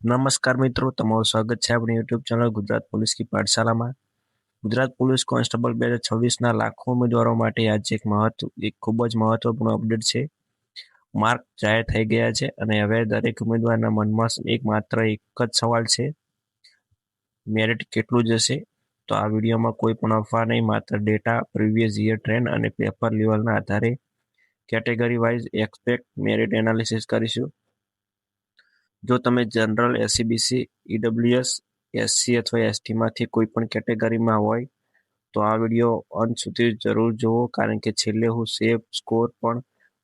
નમસ્કાર મિત્રો, તમારું સ્વાગત છે આપણી યુટ્યુબ ચેનલ ગુજરાત પોલીસ કી પાઠશાલામાં. ગુજરાત પોલીસ કોન્સ્ટેબલ 2026ના લાખો ઉમેદવારો માટે આજે એક ખૂબ જ મહત્વપૂર્ણ અપડેટ છે. માર્ક જાહેર થઈ ગયા છે અને હવે દરેક ઉમેદવારના મનમાં માત્ર એક જ સવાલ છે, મેરિટ કેટલું જશે? તો આ વિડીયોમાં કોઈ પણ અફવા નહીં, માત્ર ડેટા, પ્રીવિયસ યર ટ્રેન્ડ અને પેપર લેવલના આધારે category wise expect merit analysis કરીશું. જો તમે જનરલ, એસસીબીસી, ઈડબ્લ્યુએસ, એસસી અથવા એસટીમાંથી કોઈ પણ કેટેગરીમાં હોય તો આ વિડીયો અંત સુધી જરૂર જુઓ, કારણ કે છેલ્લે હું સેફ સ્કોર પણ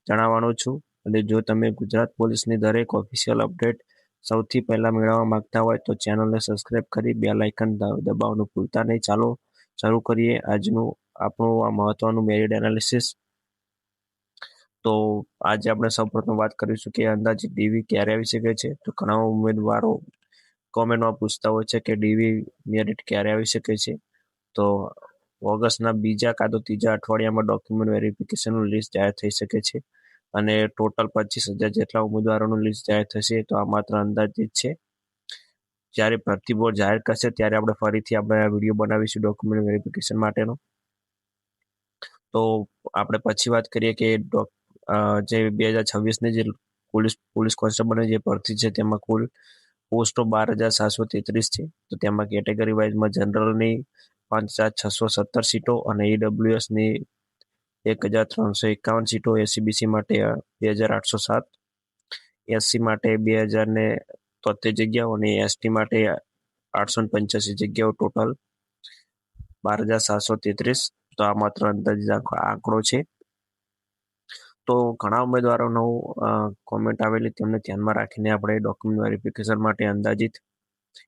જણાવવાનો છું. અને જો તમે ગુજરાત પોલીસની દરેક ઓફિશિયલ અપડેટ સૌથી પહેલા મેળવવા માંગતા હોય તો ચેનલને સબસ્ક્રાઇબ કરી બેલ આઇકન દબાવવાનું ભૂલતા નહીં. ચાલો શરૂ કરીએ આજનું આપણું આ મહત્વનું મેરિટ એનાલિસિસ. તો આજે આપણે સૌપ્રથમ વાત કરીશું કે અંદાજિત ડીવી ક્યારે આવી શકે છે. તો ઘણા ઉમેદવારો કોમેન્ટમાં પૂછતા હોય છે કે ડીવી મેરિટ ક્યારે આવી શકે છે. તો ઓગસ્ટના બીજા કાં તો ત્રીજા અઠવાડિયામાં ડોક્યુમેન્ટ વેરિફિકેશનનું લિસ્ટ જાહેર થઈ શકે છે અને ટોટલ 25,000 જેટલા ઉમેદવારોનું લિસ્ટ જાહેર થશે. તો આ માત્ર અંદાજિત છે. જ્યારે ભરતી બોર્ડ જાહેર કરશે ત્યારે આપણે ફરીથી આ વિડીયો બનાવીશું ડોક્યુમેન્ટ વેરિફિકેશન માટેનો. તો આપણે પછી વાત કરીએ કે જે 2026ની જે પોલીસ કોન્સ્ટેબલની જે ભરતી છે તેમાં કુલ પોસ્ટો 12,733 છે. તો તેમાં કેટેગરી વાઇઝમાં જનરલની 5,617 સીટો અને ઈડબ્લ્યુએસની 1,351 સીટો, એસસીબીસી માટે 2,807, એસસી માટે 2,073 જગ્યાઓ અને એસટી માટે 885 જગ્યાઓ, ટોટલ 12,733. તો આ માત્ર અંદાજિત આંકડો છે. તો ઘણા ઉમેદવારોનો કોમેન્ટ આવેલી, તેમને ધ્યાનમાં રાખીને આપણે ડોક્યુમેન્ટ વેરિફિકેશન માટે અંદાજિત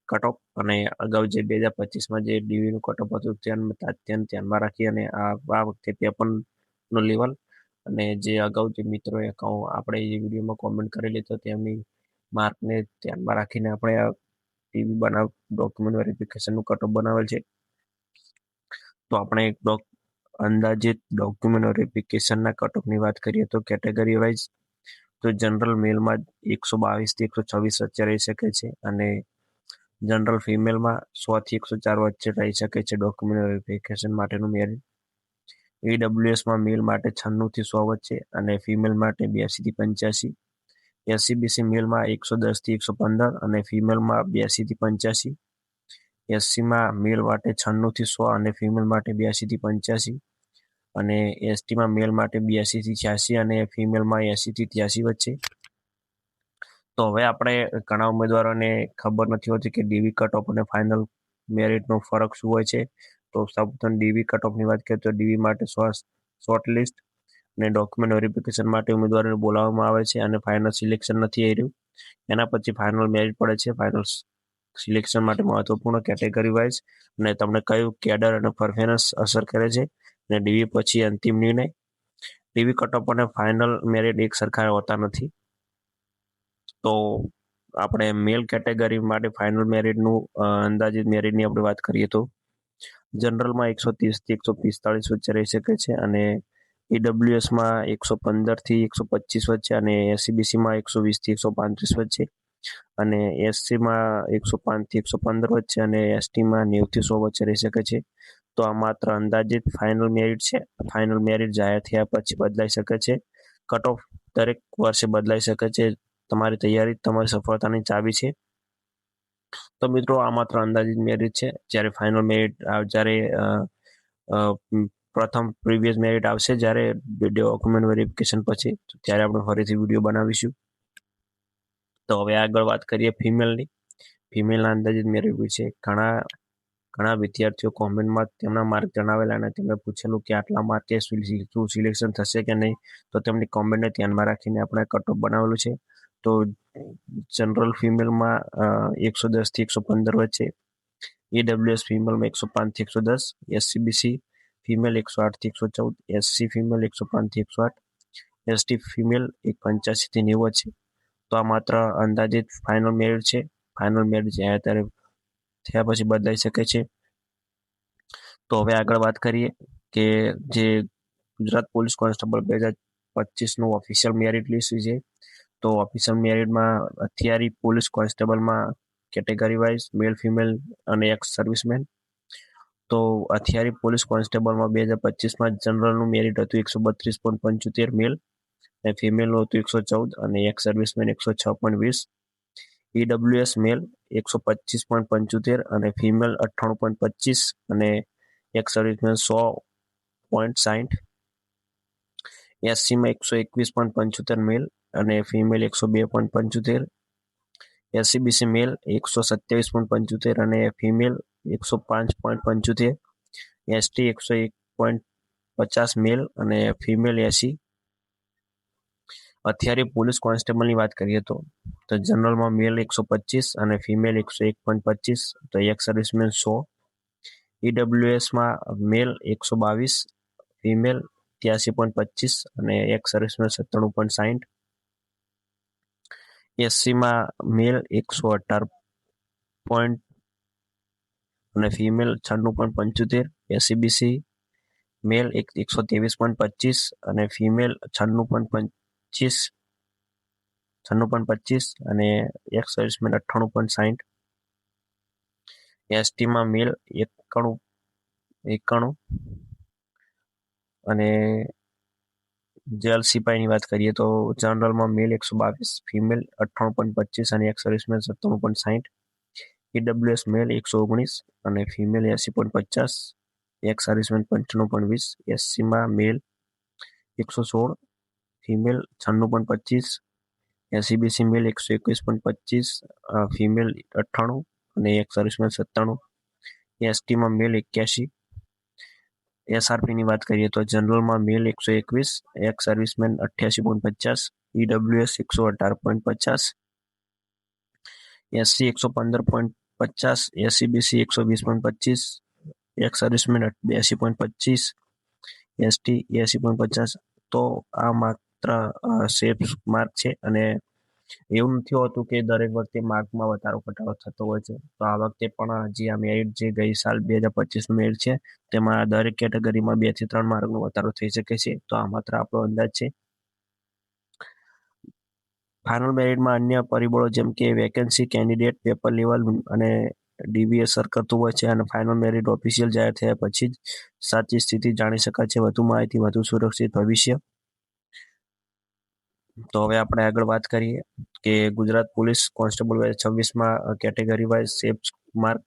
કટઓફ અને અગાઉ જે 2025માં જે ડીવીનું કટઓફ હતું ધ્યાનમાં રાખી અને આ વખતે પેપરનું લેવલ અને જે અગાઉ જે મિત્રોએ આપણે જે વિડીયોમાં કોમેન્ટ કરેલી તો તેમની માર્કને ધ્યાનમાં રાખીને આપણે આ ડોક્યુમેન્ટ વેરિફિકેશનનું કટઓફ બનાવેલ છે. તો આપણે અંદાજિત ડોક્યુમેન્ટ વેરિફિકેશનના કટઓફની વાત કરીએ તો કેટેગરી વાઇઝ તો જનરલ મેલમાં 122 થી 126 વચ્ચે રહી શકે છે અને જનરલ ફિમેલમાં 100 થી 104 વચ્ચે રહી શકે છે ડોક્યુમેન્ટ વેરિફિકેશન માટેનું મેરિટ. ઈડબ્લ્યુએસમાં મેલ માટે 96 થી 100 વચ્ચે અને ફિમેલ માટે 82 થી 85. એસસીબીસી મેલમાં 110 થી 115 અને ફિમેલમાં 82 થી 85. એસસીમાં મેલ માટે 96 થી 100 અને ફિમેલ માટે 82 થી 85. અને એસટીમાં મેલ માટે 82 થી 86 અને ફિમેલમાં 80 થી 83 વચ્ચે. તો હવે આપણે ઘણા ઉમેદવારોને ખબર નથી હોતી કે ડીવી કટઓફ અને ફાઇનલ મેરિટનો ફરક શું હોય છે. તો સૌપ્રથમ ડીવી કટઓફની વાત કરીએ તો ડીવી માટે શોર્ટ લિસ્ટ અને ડોક્યુમેન્ટ વેરિફિકેશન માટે ઉમેદવારોને બોલાવવામાં આવે છે અને ફાઇનલ સિલેક્શન નથી આવી રહ્યું. એના પછી ફાઇનલ મેરિટ પડે છે. ફાઇનલ સિલેક્શન માટે મહત્વપૂર્ણ કેટેગરી વાઇઝ અને તમને કયું કેડર અને પરફોર્મન્સ અસર કરે છે અને ડીવી પછી અંતિમ નિર્ણય. ડીવી કટઓફ અને ફાઇનલ મેરિટ એક સરખા હોતા નથી. તો આપણે મેલ કેટેગરી માટે ફાઇનલ મેરિટનું અંદાજિત મેરિટની આપણે વાત કરીએ તો જનરલમાં 130 થી 145 વચ્ચે રહી શકે છે અને ઈડબ્લ્યુએસમાં 115 થી 125 વચ્ચે અને એસસીબીસીમાં 120 થી 135 વચ્ચે અને એસસીમાં 105 થી 115 વચ્ચે અને એસટીમાં 90 થી 100 વચ્ચે રહી શકે છે. તો આ માત્ર અંદાજિત ફાઇનલ મેરિટ છે. ફાઇનલ મેરિટ જાહેર થયા પછી બદલાઈ શકે છે. કટઓફ દરેક વર્ષે બદલાઈ શકે છે. તમારી તૈયારી તમારી સફળતાની ચાવી છે. તો મિત્રો, આ માત્ર અંદાજિત મેરિટ છે. જ્યારે ફાઇનલ મેરિટ જ્યારે પ્રથમ પ્રીવિયસ મેરિટ આવશે, જ્યારે ડોક્યુમેન્ટ વેરિફિકેશન પછી, ત્યારે આપણે ફરીથી વિડીયો બનાવીશું. તો હવે આગળ વાત કરીએ ફિમેલની. ફિમેલના અંદાજિત મેરિટ વિશે ઘણા વિદ્યાર્થીઓ કોમેન્ટમાં તેમના માર્ક જણાવેલા અને તેમને પૂછેલું કે આટલા માર્કે શું સિલેક્શન થશે કે નહીં. તો તેમની કોમેન્ટને ધ્યાનમાં રાખીને આપણે કટઓફ બનાવેલું છે. તો જનરલ ફિમેલમાં 110 થી 115 વચ્ચે, ઈડબ્લ્યુએસ ફિમેલમાં 105 થી 110, એસસીબીસી ફિમેલ 108 થી 114, એસસી ફિમેલ 105 થી 108, એસટી ફિમેલ 85 થી 90 વચ્ચે. તો આ માત્ર અંદાજિત ફાઇનલ મેરિટ છે. ફાઇનલ મેરિટ જાહેર થયા પછી બદલાઈ શકે છે. તો હવે આગળ વાત કરીએ કે જે ગુજરાત પોલીસ કોન્સ્ટેબલ 2025નું ઓફિશિયલ મેરિટ લિસ્ટ છે. તો ઓફિસર મેરિટમાં હથિયારી પોલીસ કોન્સ્ટેબલમાં કેટેગરી વાઇઝ મેલ ફિમેલ અને એક્સ સર્વિસમેન. તો હથિયારી પોલીસ કોન્સ્ટેબલમાં 2025માં જનરલનું મેરિટ હતું 132.75 મેલ અને ફિમેલનું હતું 114 અને એક્સ સર્વિસમેન 106.20. ઈડબ્લ્યુએસ મેલ 125.75 અને ફિમેલ 98.25 અને એક્સ સર્વિસમેન 100.60. એસસીમાં 121.75 મેલ અને ફિમેલ 102.75. એસસીબીસી મેલ 127.75 અને ફિમેલ 105.75. એસટી 101.50 મેલ અને ફિમેલ 80. હથિયારી પોલીસ કોન્સ્ટેબલની વાત કરીએ તો જનરલમાં મેલ 125 અને ફિમેલ 101.25 તો એક્સ સર્વિસમેન 100. ઈડબ્લ્યુએસમાં મેલ 122, ફિમેલ 83.25 અને એક્સ સર્વિસમેન 97.60. એસસીમાં મેલ 118 અને ફિમેલ 96.75. એસસીબીસી મેલ 123.25 અને ફિમેલ 96.25 અને એક્સ સર્વિસમેન 98.60. એસટીમાં મેલ 91 અને જેલ સિપાહીની વાત કરીએ તો જનરલમાં મેલ 122, ફિમેલ 98.25 અને એક્સ સર્વિસમેન 97.60. ઈડબ્લ્યુએસ મેલ 119 અને ફિમેલ 80.50, એક્સ સર્વિસમેન 95.20. એસસીમાં મેલ 116, ફિમેલ 96.25. એસસીબીસી મેલ 121.25, ફિમેલ 98 અને એક્સ સર્વિસમેન 97. એસટીમાં મેલ 81. એસઆરપીની વાત કરીએ તો જનરલમાં મેલ 121, x servicemen 88.50, EWS 118.50, SC 115.50, SCBC 120.25, x servicemen 82.25, ST 80.50. તો આ માત્ર સેફ માર્ક છે અને એવું નથી હોતું કે દરેક વખતે માર્કમાં વધારો ઘટાડો થતો હોય છે. તો આ વખતે પણ જે આ મેરિટ જે ગઈ સાલ 2025નું મેરિટ છે તેમાં દરેક કેટેગરીમાં 2 થી 3 માર્કનો વધારો થઈ શકે છે. તો આ માત્ર આપણો અંદાજ છે. ફાઇનલ મેરિટમાં અન્ય પરિબળો જેમ કે વેકેન્સી, કેન્ડિડેટ, પેપર લેવલ અને ડીબી અસર કરતું હોય છે અને ફાઇનલ મેરિટ ઓફિશિયલ જાહેર થયા પછી જ સાચી સ્થિતિ જાણી શકાય છે. વધુ માહિતી, વધુ સુરક્ષિત ભવિષ્ય. તો હવે આપણે આગળ વાત કરીએ કે ગુજરાત પોલીસ કોન્સ્ટેબલ 2026માં કેટેગરી વાઇઝ સેફ માર્ક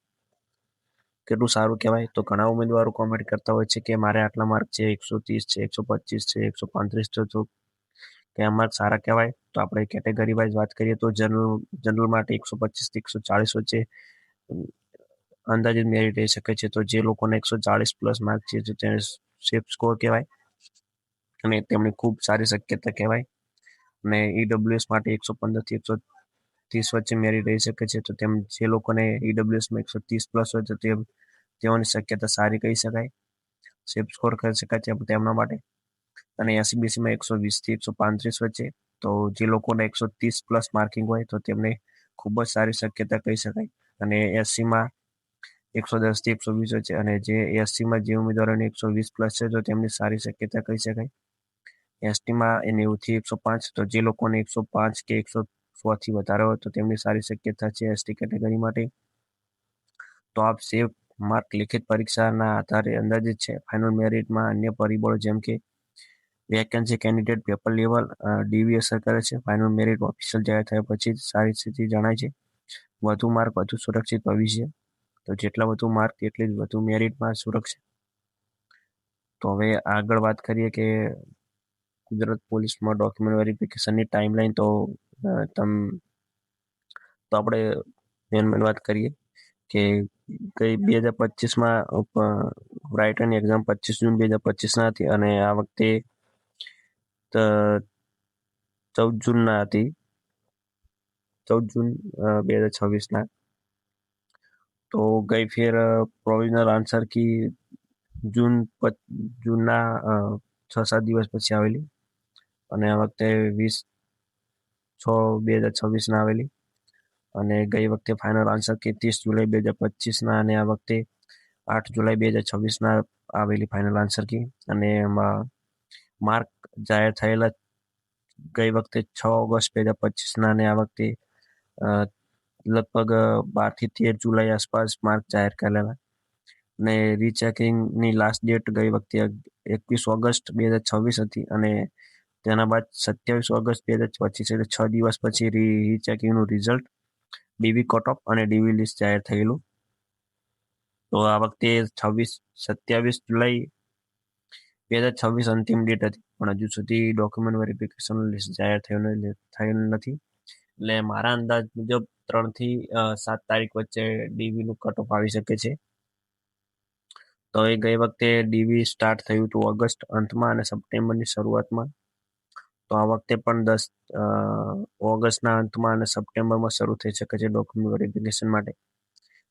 કેટલું સારું કહેવાય. તો ઘણા ઉમેદવારો કોમેન્ટ કરતા હોય છે કે મારે આટલા માર્ક છે, 130 છે, 125 છે, 135 છે, તો કે આ માર્ક સારા કહેવાય. તો આપણે કેટેગરી વાઇઝ વાત કરીએ તો જનરલ માટે 125 થી 140 વચ્ચે અંદાજિત મેરિટ રહી શકે છે. તો જે લોકોને 140 પ્લસ માર્ક છે તો તેને સેફ સ્કોર કહેવાય અને તેમની ખૂબ સારી શક્યતા કહેવાય. અને ઈડબ્લ્યુએસ માટે 115 થી 130 વચ્ચે મેરિટ રહી શકે છે. તો તેમ જે લોકોને ઈડબ્લ્યુએસમાં 130 પ્લસ હોય તો તેઓની શક્યતા સારી કહી શકાય, સેફ સ્કોર કરી શકાય છે તેમના માટે. અને એસસીબીસીમાં 120 થી 135 વચ્ચે. તો જે લોકોને 130 પ્લસ માર્કિંગ હોય તો તેમને ખૂબ જ સારી શક્યતા કહી શકાય. અને એસસીમાં 110 થી 120 વચ્ચે અને જે એસસીમાં જે ઉમેદવારોને 120 પ્લસ છે તો તેમની સારી શક્યતા કહી શકાય. એસટીમાં 90 થી 105. તો જે લોકોને 105 કે 100 થી વધારે હોય તો તેમની સારી શક્યતા છે એસટી કેટેગરી માટે. તો આપ સેફ માર્ક લિખિત પરીક્ષાના આધારે અંદાજિત છે. ફાઇનલ મેરિટમાં અન્ય પરિબળો જેમ કે વેકેન્સી, કેન્ડિડેટ, પેપર લેવલ, ડીવી અસર કરે છે. ફાઇનલ મેરિટ ઓફિશિયલ જાહેર થયા પછી સારી સ્થિતિ જણાય છે. વધુ માર્ક, વધુ સુરક્ષિત ભવિષ્ય. તો જેટલા વધુ માર્ક એટલી જ વધુ મેરિટમાં સુરક્ષા. તો હવે આગળ વાત કરીએ કે ગુજરાત પોલીસમાં ડોક્યુમેન્ટ વેરિફિકેશનની ટાઈમલાઈન. તો આપણે મેન વાત કરીએ કે ગઈ 2025માં રાઇટરની એક્ઝામ 25 જૂન 2025ના હતી અને આ વખતે 14 જૂનના હતી, 14 જૂન 2026ના. તો ગઈ ફેર પ્રોવિઝનલ આન્સર કી જૂનના 6-7 દિવસ પછી આવેલી અને આ વખતે 20/6/2026ના આવેલી. અને ગઈ વખતે ફાઇનલ આન્સર કી 30 જુલાઈ 2025ના અને આ વખતે 8 જુલાઈ 2026ના આવેલી ફાઇનલ આન્સર કી. અને એમાં માર્ક જાહેર થયેલા ગઈ વખતે 6 ઓગસ્ટ 2025ના અને આ વખતે લગભગ 12 થી 13 જુલાઈ આસપાસ માર્ક જાહેર કરેલા. અને રીચેકિંગની લાસ્ટ ડેટ ગઈ વખતે 21 ઓગસ્ટ 2026 હતી અને તેના બાદ 27 ઓગસ્ટ 2025 એટલે 6 દિવસ પછી રીચેકિંગનું રિઝલ્ટ, ડીવી કટ ઓફ અને ડીવી લિસ્ટ જાહેર થયેલું. તો આ વખતે 27 જુલાઈ 2026 અંતિમ ડેટ હતી, પણ હજુ સુધી ડોક્યુમેન્ટ વેરિફિકેશન લિસ્ટ જાહેર થયેલ નથી. એટલે મારા અંદાજ મુજબ 3 થી 7 તારીખ વચ્ચે ડીવી નું કટ ઓફ આવી શકે છે. તો એ ગઈ વખતે ડીવી સ્ટાર્ટ થયું હતું ઓગસ્ટ અંતમાં અને સપ્ટેમ્બરની શરૂઆતમાં. તો આ વખતે પણ 10 ઓગસ્ટના અંતમાં અને સપ્ટેમ્બરમાં શરૂ થઈ શકે છે ડોક્યુમેન્ટ વેરિફિકેશન માટે.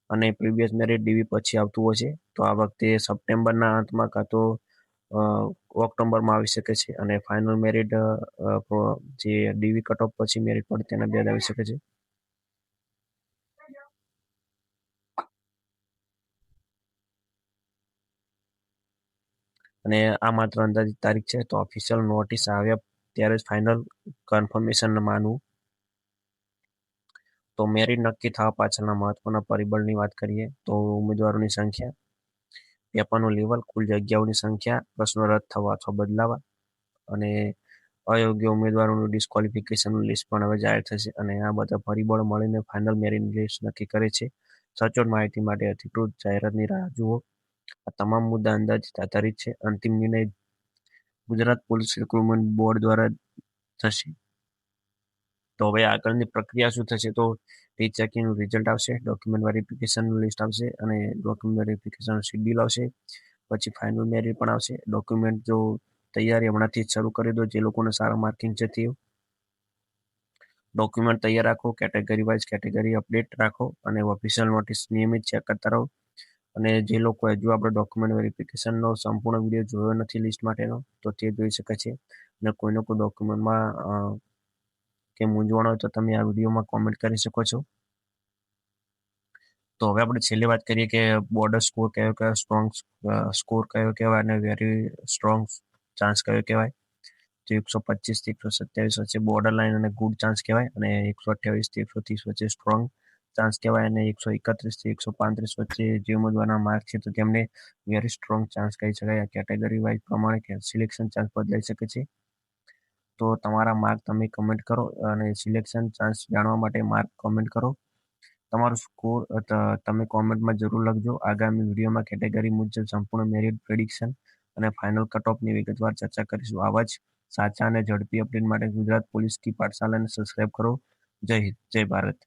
અને પ્રીવિયસ મેરિટ ડીવી પછી આવતું હોય છે. તો આ વખતે સપ્ટેમ્બરના અંતમાં કાં તો ઓક્ટોબરમાં આવી શકે છે અને ફાઇનલ મેરિટ જે ડીવી કટ ઓફ પછી મેરિટ પડે તેના બાદ આવી શકે છે. અને આ માત્ર અંદાજિત તારીખ છે, તો ઓફિશિયલ નોટિસ આવ્યા ત્યારે જ ફાઇનલ કન્ફર્મેશન માનવું. તો મેરિટ નક્કી થવા પાછળના મહત્વના પરિબળની વાત કરીએ તો ઉમેદવારોની સંખ્યા, પેપરનું લેવલ, કુલ જગ્યાઓની સંખ્યા, પ્રશ્નો રદ થવા અથવા બદલાવા અને અયોગ્ય ઉમેદવારોનું ડિસ્ક્વોલિફિકેશનનું લિસ્ટ પણ હવે જાહેર થશે. અને આ બધા પરિબળો મળીને ફાઇનલ મેરિટ લિસ્ટ નક્કી કરે છે. સચોટ માહિતી માટે અધિકૃત જાહેરાતની રાહ જુઓ. આ તમામ મુદ્દા અંદાજિત આધારિત છે. અંતિમ નિર્ણય ગુજરાત પોલીસ રિક્રુટમેન્ટ બોર્ડ દ્વારા થશે. તો હવે આગળની પ્રક્રિયા શું થશે? તો રીચેકિંગનું રિઝલ્ટ આવશે, ડોક્યુમેન્ટ વેરિફિકેશનનું લિસ્ટ આવશે અને ડોક્યુમેન્ટ વેરિફિકેશન શેડ્યુલ આવશે. પછી ફાઇનલ મેરિટ પણ આવશે. ડોક્યુમેન્ટ જો તૈયારી હમણાંથી જ શરૂ કરી દો, જે લોકોને સારા માર્કિંગ છે તે ડોક્યુમેન્ટ તૈયાર રાખો, કેટેગરી વાઇઝ કેટેગરી અપડેટ રાખો અને ઓફિશિયલ નોટિસ નિયમિત ચેક કરતા રહો. અને જે લોકો હજુ આપણે ડોક્યુમેન્ટ વેરિફિકેશનનો સંપૂર્ણ વિડીયો જોયો નથી લિસ્ટ માટેનો, તો તે જોઈ શકે છે. અને કોઈને કોઈ ડોક્યુમેન્ટમાં કે મૂંઝવણ હોય તો તમે આ વિડીયોમાં કોમેન્ટ કરી શકો છો. તો હવે આપણે છેલ્લે વાત કરીએ કે બોર્ડર સ્કોર કયો કયો, સ્ટ્રોંગ સ્કોર કયો કહેવાય અને વેરી સ્ટ્રોંગ ચાન્સ કયો કહેવાય. તો 125 થી 127 વચ્ચે બોર્ડર લાઇન અને ગુડ ચાન્સ કહેવાય અને 128 થી 130 વચ્ચે સ્ટ્રોંગ ચાન્સ કહેવાય અને 131 થી 135 વચ્ચે જે ઉમેદવારના માર્ક છે તો તેમને વેરી સ્ટ્રોંગ ચાન્સ કહી શકાય. આ કેટેગરી વાઇઝ પ્રમાણે કે સિલેક્શન ચાન્સ બદલાઈ શકે છે. તો તમારા માર્ક તમે કમેન્ટ કરો અને સિલેક્શન ચાન્સ જાણવા માટે માર્ક કમેન્ટ કરો. તમારો સ્કોર તમે કોમેન્ટમાં જરૂર લખજો. આગામી વિડીયોમાં કેટેગરી મુજબ સંપૂર્ણ મેરિટ પ્રેડિક્શન અને ફાઇનલ કટ ઓફની વિગતવાર ચર્ચા કરીશું. આવા જ સાચા અને ઝડપી અપડેટ માટે ગુજરાત પોલીસ કી પાઠશાલાને સબસ્ક્રાઇબ કરો. જય હિન્દ, જય ભારત.